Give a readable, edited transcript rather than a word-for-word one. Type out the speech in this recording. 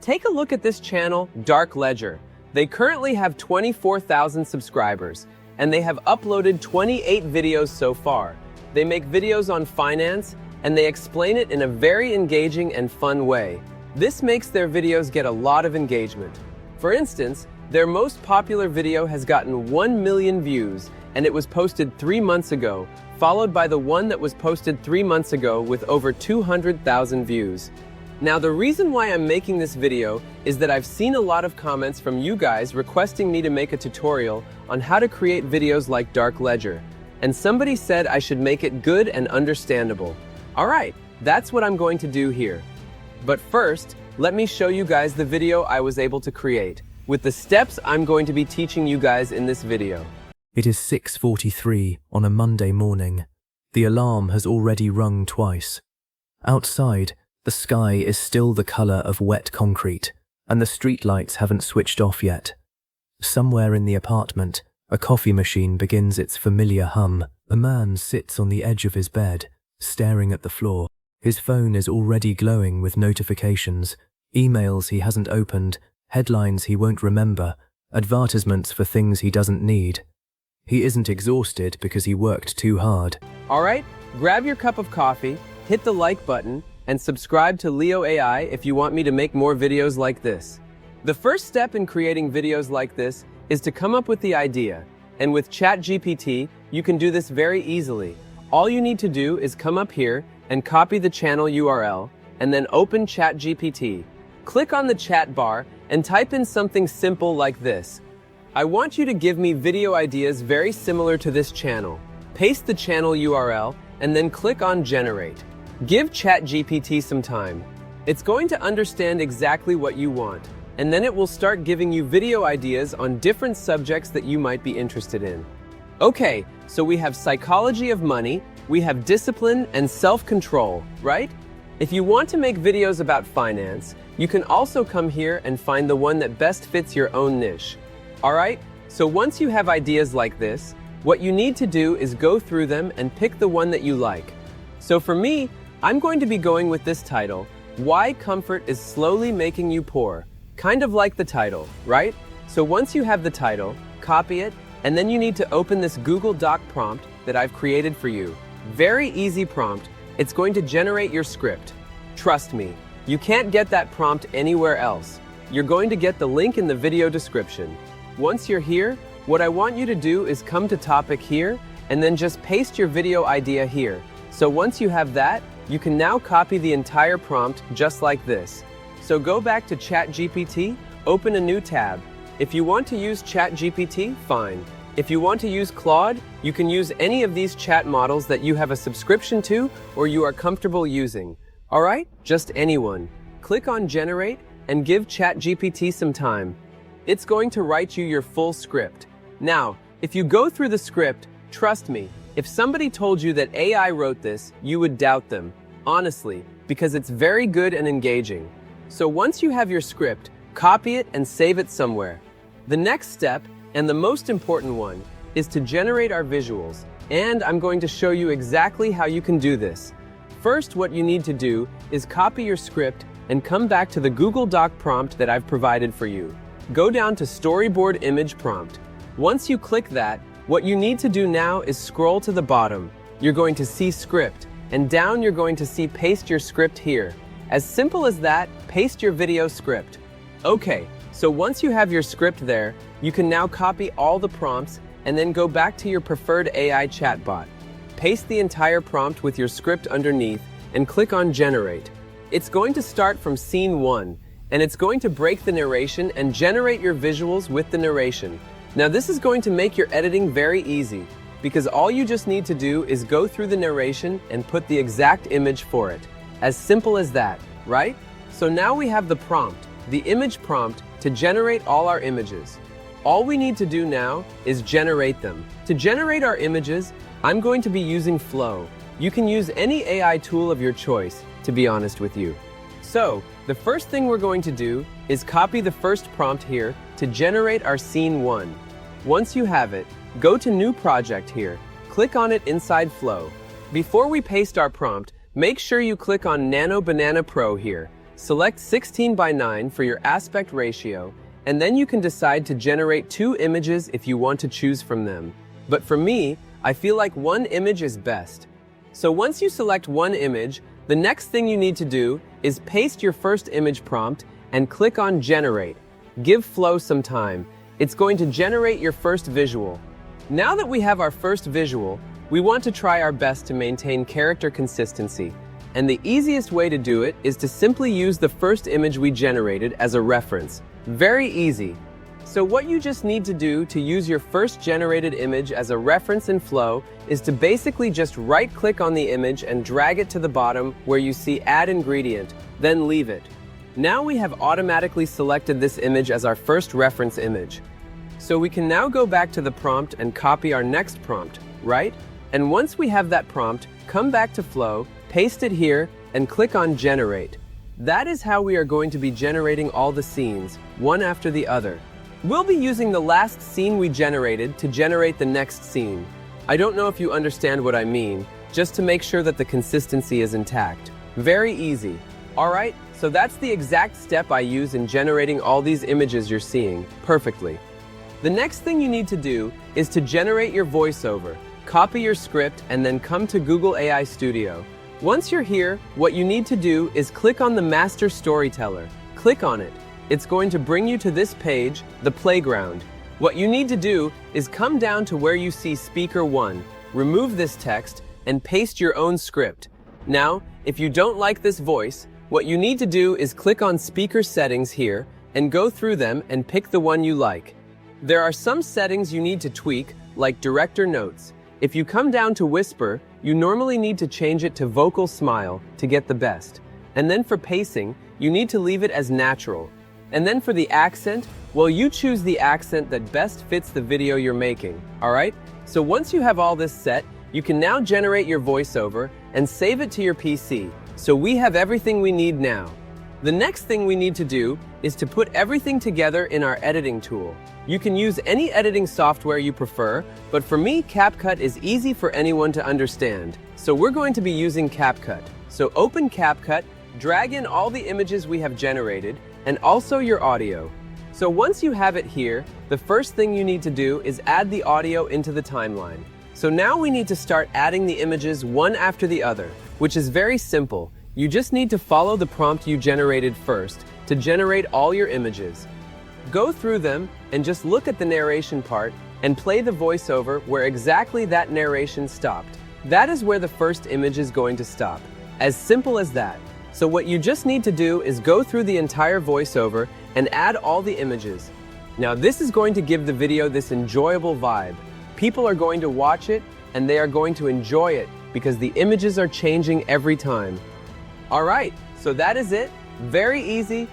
Take a look at this channel, Dark Ledger. They currently have 24,000 subscribers, and they have uploaded 28 videos so far. They make videos on finance, and they explain it in a very engaging and fun way. This makes their videos get a lot of engagement. For instance, their most popular video has gotten 1 million views, and it was posted 3 months ago, followed by the one that was posted 3 months ago with over 200,000 views. Now, the reason why I'm making this video is that I've seen a lot of comments from you guys requesting me to make a tutorial on how to create videos like Dark Ledger, and somebody said I should make it good and understandable. Alright, that's what I'm going to do here. But first, let me show you guys the video I was able to create, with the steps I'm going to be teaching you guys in this video. It is 6:43 on a Monday morning. The alarm has already rung twice. Outside, the sky is still the colour of wet concrete, and the streetlights haven't switched off yet. Somewhere in the apartment, a coffee machine begins its familiar hum. A man sits on the edge of his bed, staring at the floor. His phone is already glowing with notifications, emails he hasn't opened, headlines he won't remember, advertisements for things he doesn't need. He isn't exhausted because he worked too hard. Alright, grab your cup of coffee, hit the like button, and subscribe to Leo AI if you want me to make more videos like this. The first step in creating videos like this is to come up with the idea, and with ChatGPT, you can do this very easily. All you need to do is come up here and copy the channel URL, and then open ChatGPT. Click on the chat bar and type in something simple like this. I want you to give me video ideas very similar to this channel. Paste the channel URL and then click on Generate. Give ChatGPT some time. It's going to understand exactly what you want, and then it will start giving you video ideas on different subjects that you might be interested in. Okay, so we have psychology of money, we have discipline and self-control, right? If you want to make videos about finance, you can also come here and find the one that best fits your own niche. Alright, so once you have ideas like this, what you need to do is go through them and pick the one that you like. So for me, I'm going to be going with this title, Why Comfort is Slowly Making You Poor. Kind of like the title, right? So once you have the title, copy it, and then you need to open this Google Doc prompt that I've created for you. Very easy prompt. It's going to generate your script. Trust me, you can't get that prompt anywhere else. You're going to get the link in the video description. Once you're here, what I want you to do is come to topic here, and then just paste your video idea here. So once you have that, you can now copy the entire prompt just like this. So go back to ChatGPT, open a new tab. If you want to use ChatGPT, fine. If you want to use Claude, you can use any of these chat models that you have a subscription to or you are comfortable using. Alright, just anyone. Click on Generate and give ChatGPT some time. It's going to write you your full script. Now, if you go through the script, trust me, if somebody told you that AI wrote this, you would doubt them, honestly, because it's very good and engaging. So once you have your script, copy it and save it somewhere. The next step, and the most important one, is to generate our visuals, and I'm going to show you exactly how you can do this. First, what you need to do is copy your script and come back to the Google Doc prompt that I've provided for you. Go down to Storyboard Image Prompt. Once you click that, what you need to do now is scroll to the bottom. You're going to see Script, and down you're going to see Paste Your Script here. As simple as that, paste your video script. Okay, so once you have your script there, you can now copy all the prompts and then go back to your preferred AI chatbot. Paste the entire prompt with your script underneath and click on Generate. It's going to start from scene 1, and it's going to break the narration and generate your visuals with the narration. Now this is going to make your editing very easy, because all you just need to do is go through the narration and put the exact image for it. As simple as that, right? So now we have the prompt, the image prompt, to generate all our images. All we need to do now is generate them. To generate our images, I'm going to be using Flow. You can use any AI tool of your choice, to be honest with you. So, the first thing we're going to do is copy the first prompt here to generate our scene 1. Once you have it, go to New Project here, click on it inside Flow. Before we paste our prompt, make sure you click on Nano Banana Pro here. select 16 by 9 for your aspect ratio, and then you can decide to generate 2 images if you want to choose from them. But for me, I feel like 1 image is best. So once you select 1 image, the next thing you need to do is paste your first image prompt and click on Generate. Give Flow some time. It's going to generate your first visual. Now that we have our first visual, we want to try our best to maintain character consistency. And the easiest way to do it is to simply use the first image we generated as a reference. Very easy. So what you just need to do to use your first generated image as a reference in Flow is to basically just right-click on the image and drag it to the bottom where you see Add Ingredient, then leave it. Now we have automatically selected this image as our first reference image. So we can now go back to the prompt and copy our next prompt, right? And once we have that prompt, come back to Flow, paste it here, and click on Generate. That is how we are going to be generating all the scenes, one after the other. We'll be using the last scene we generated to generate the next scene. I don't know if you understand what I mean, just to make sure that the consistency is intact. Very easy. Alright, so that's the exact step I use in generating all these images you're seeing, perfectly. The next thing you need to do is to generate your voiceover. Copy your script and then come to Google AI Studio. Once you're here, what you need to do is click on the Master Storyteller. Click on it. It's going to bring you to this page, the playground. What you need to do is come down to where you see Speaker 1, remove this text, and paste your own script. Now, if you don't like this voice, what you need to do is click on Speaker Settings here and go through them and pick the one you like. There are some settings you need to tweak, like Director Notes. If you come down to Whisper, you normally need to change it to Vocal Smile to get the best. And then for pacing, you need to leave it as natural. And then for the accent, well, you choose the accent that best fits the video you're making, alright? So once you have all this set, you can now generate your voiceover and save it to your PC. So we have everything we need now. The next thing we need to do is to put everything together in our editing tool. You can use any editing software you prefer, but for me, CapCut is easy for anyone to understand. So we're going to be using CapCut. So open CapCut, drag in all the images we have generated, and also your audio. So once you have it here, the first thing you need to do is add the audio into the timeline. So now we need to start adding the images one after the other, which is very simple. You just need to follow the prompt you generated first to generate all your images. Go through them and just look at the narration part and play the voiceover where exactly that narration stopped. That is where the first image is going to stop. As simple as that. So what you just need to do is go through the entire voiceover and add all the images. Now this is going to give the video this enjoyable vibe. People are going to watch it and they are going to enjoy it because the images are changing every time. Alright, so that is it. Very easy.